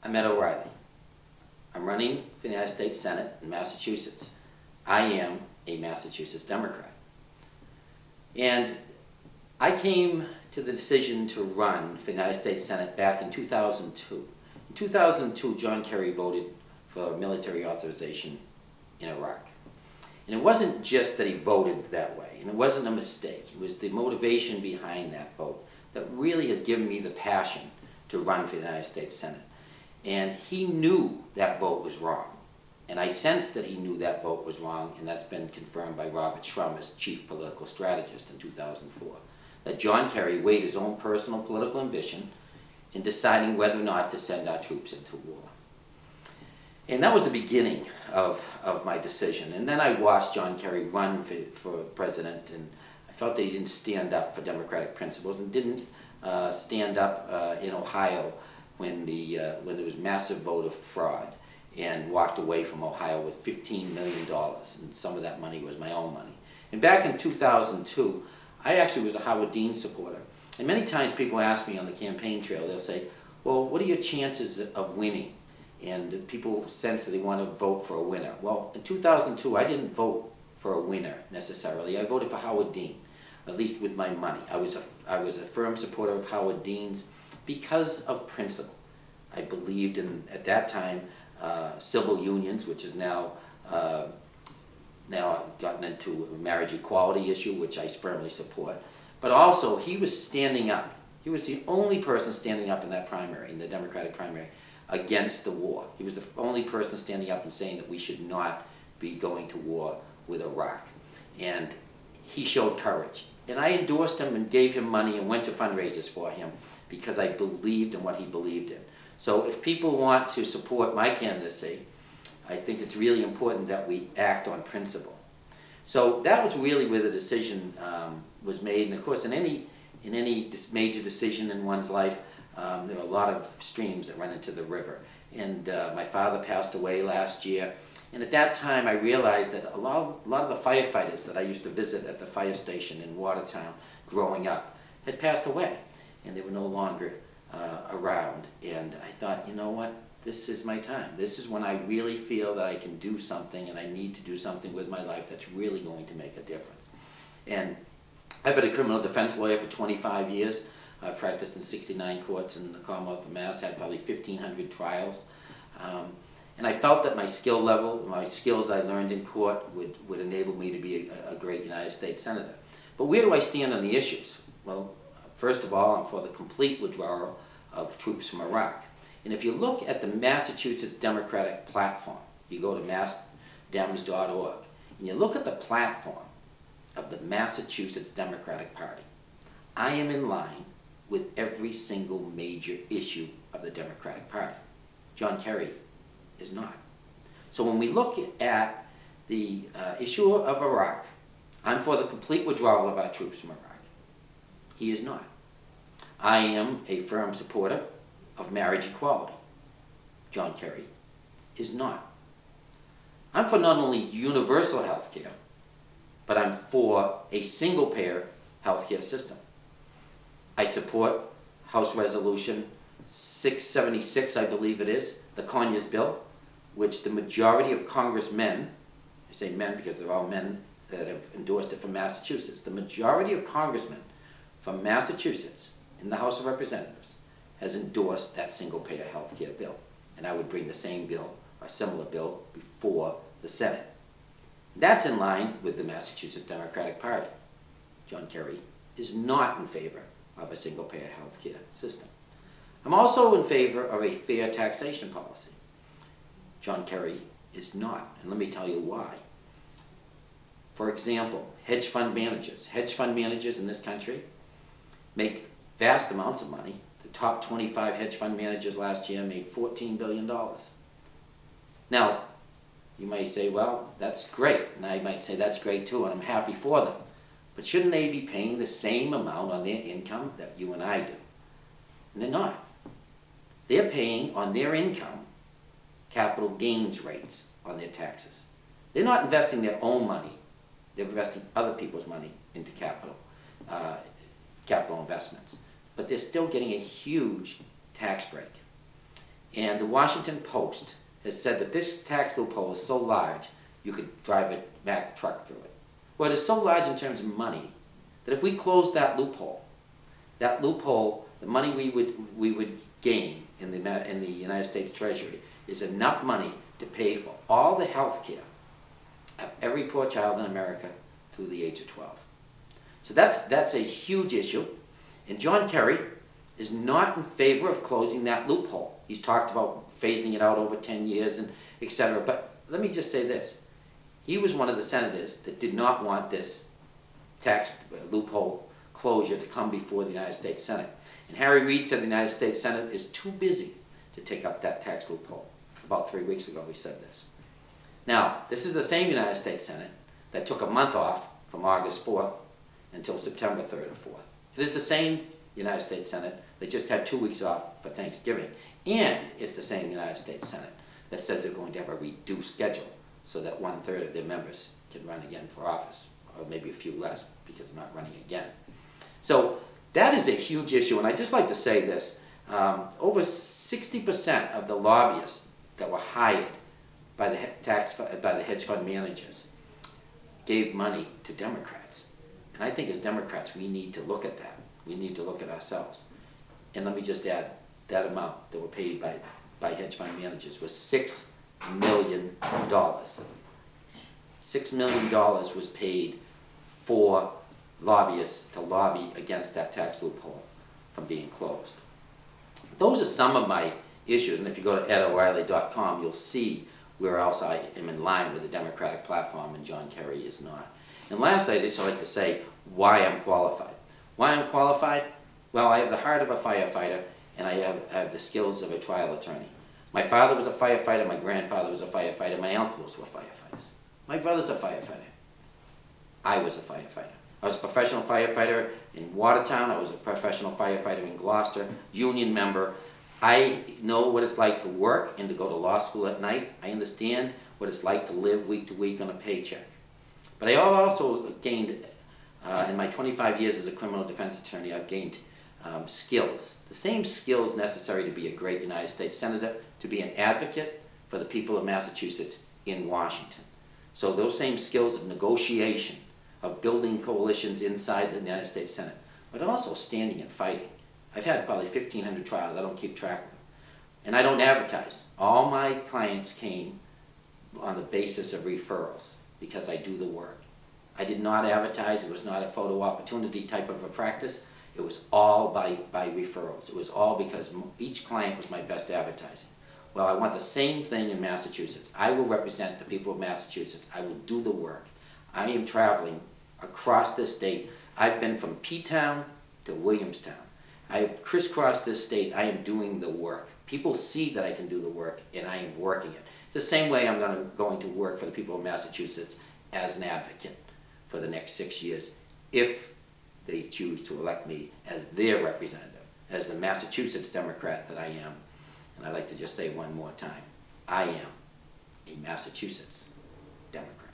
I'm Ed O'Reilly. I'm running for the United States Senate in Massachusetts. I am a Massachusetts Democrat. And I came to the decision to run for the United States Senate back in 2002. In 2002, John Kerry voted for military authorization in Iraq. And it wasn't just that he voted that way, and it wasn't a mistake. It was the motivation behind that vote that really has given me the passion to run for the United States Senate. And he knew that vote was wrong. And I sense that he knew that vote was wrong, and that's been confirmed by Robert Shrum as chief political strategist in 2004. That John Kerry weighed his own personal political ambition in deciding whether or not to send our troops into war. And that was the beginning of my decision. And then I watched John Kerry run for president, and I felt that he didn't stand up for democratic principles and didn't stand up in Ohio when there was massive voter fraud, and walked away from Ohio with $15 million, and some of that money was my own money. And back in 2002, I actually was a Howard Dean supporter. And many times people ask me on the campaign trail, they'll say, well, what are your chances of winning? And people sense that they want to vote for a winner. Well, in 2002, I didn't vote for a winner necessarily. I voted for Howard Dean, at least with my money. I was a firm supporter of Howard Dean's because of principle. I believed in, at that time, civil unions, which is now gotten into a marriage equality issue, which I firmly support. But also, he was standing up. He was the only person standing up in that primary, in the Democratic primary, against the war. He was the only person standing up and saying that we should not be going to war with Iraq. And he showed courage. And I endorsed him and gave him money and went to fundraisers for him because I believed in what he believed in. So if people want to support my candidacy, I think it's really important that we act on principle. So that was really where the decision was made. And of course, in any major decision in one's life, there are a lot of streams that run into the river. And my father passed away last year. And at that time, I realized that a lot of the firefighters that I used to visit at the fire station in Watertown growing up had passed away. And they were no longer around. And I thought, you know what? This is my time. This is when I really feel that I can do something, and I need to do something with my life that's really going to make a difference. And I've been a criminal defense lawyer for 25 years. I've practiced in 69 courts in the Commonwealth of Mass, had probably 1,500 trials. And I felt that my skill level, my skills that I learned in court would enable me to be a great United States Senator. But where do I stand on the issues? Well, first of all, I'm for the complete withdrawal of troops from Iraq. And if you look at the Massachusetts Democratic platform, you go to massdems.org, and you look at the platform of the Massachusetts Democratic Party, I am in line with every single major issue of the Democratic Party. John Kerry is not. So when we look at the issue of Iraq, I'm for the complete withdrawal of our troops from Iraq. He is not. I am a firm supporter of marriage equality. John Kerry is not. I'm for not only universal health care, but I'm for a single-payer health care system. I support House Resolution 676, I believe it is, the Conyers bill, which the majority of congressmen, I say men because they're all men that have endorsed it from Massachusetts, the majority of congressmen from Massachusetts in the House of Representatives has endorsed that single-payer health care bill. And I would bring the same bill, or similar bill, before the Senate. That's in line with the Massachusetts Democratic Party. John Kerry is not in favor of a single-payer health care system. I'm also in favor of a fair taxation policy. John Kerry is not, and let me tell you why. For example, hedge fund managers. Hedge fund managers in this country make vast amounts of money. The top 25 hedge fund managers last year made $14 billion. Now, you might say, well, that's great. And I might say that's great too, and I'm happy for them. But shouldn't they be paying the same amount on their income that you and I do? And they're not. They're paying on their income capital gains rates on their taxes. They're not investing their own money. They're investing other people's money into capital investments. But they're still getting a huge tax break. And the Washington Post has said that this tax loophole is so large, you could drive a Mack truck through it. Well, it is so large in terms of money that if we closed that loophole, the money we would gain in the United States Treasury is enough money to pay for all the health care of every poor child in America through the age of 12. So that's a huge issue. And John Kerry is not in favor of closing that loophole. He's talked about phasing it out over 10 years and etc. But let me just say this. He was one of the senators that did not want this tax loophole closure to come before the United States Senate. And Harry Reid said the United States Senate is too busy to take up that tax loophole. About 3 weeks ago he said this. Now, this is the same United States Senate that took a month off from August 4th until September 3rd or 4th. It is the same United States Senate that just had 2 weeks off for Thanksgiving. And it's the same United States Senate that says they're going to have a reduced schedule so that 1/3 of their members can run again for office, or maybe a few less because they're not running again. So that is a huge issue, and I'd just like to say this. Over 60% of the lobbyists that were hired by the hedge fund managers gave money to Democrats. And I think as Democrats, we need to look at that. We need to look at ourselves. And let me just add, that amount that were paid by hedge fund managers was $6 million. $6 million was paid for lobbyists to lobby against that tax loophole from being closed. Those are some of my issues, and if you go to EdO'Reilly.com, you'll see where else I am in line with the Democratic platform and John Kerry is not. And lastly, I'd just like to say why I'm qualified. Why I'm qualified? Well, I have the heart of a firefighter, and I have the skills of a trial attorney. My father was a firefighter, my grandfather was a firefighter, my uncles were firefighters. My brother's a firefighter. I was a firefighter. I was a professional firefighter in Watertown, I was a professional firefighter in Gloucester, union member. I know what it's like to work and to go to law school at night. I understand what it's like to live week to week on a paycheck. But I also gained, in my 25 years as a criminal defense attorney, I've gained skills. The same skills necessary to be a great United States Senator, to be an advocate for the people of Massachusetts in Washington. So those same skills of negotiation, of building coalitions inside the United States Senate, but also standing and fighting. I've had probably 1,500 trials, I don't keep track of them. And I don't advertise. All my clients came on the basis of referrals because I do the work. I did not advertise, it was not a photo opportunity type of a practice. It was all by referrals. It was all because each client was my best advertising. Well, I want the same thing in Massachusetts. I will represent the people of Massachusetts. I will do the work. I am traveling across this state. I've been from P-Town to Williamstown. I have crisscrossed this state. I am doing the work. People see that I can do the work, and I am working it. The same way I'm going to work for the people of Massachusetts as an advocate for the next 6 years, if they choose to elect me as their representative, as the Massachusetts Democrat that I am. And I'd like to just say one more time, I am a Massachusetts Democrat.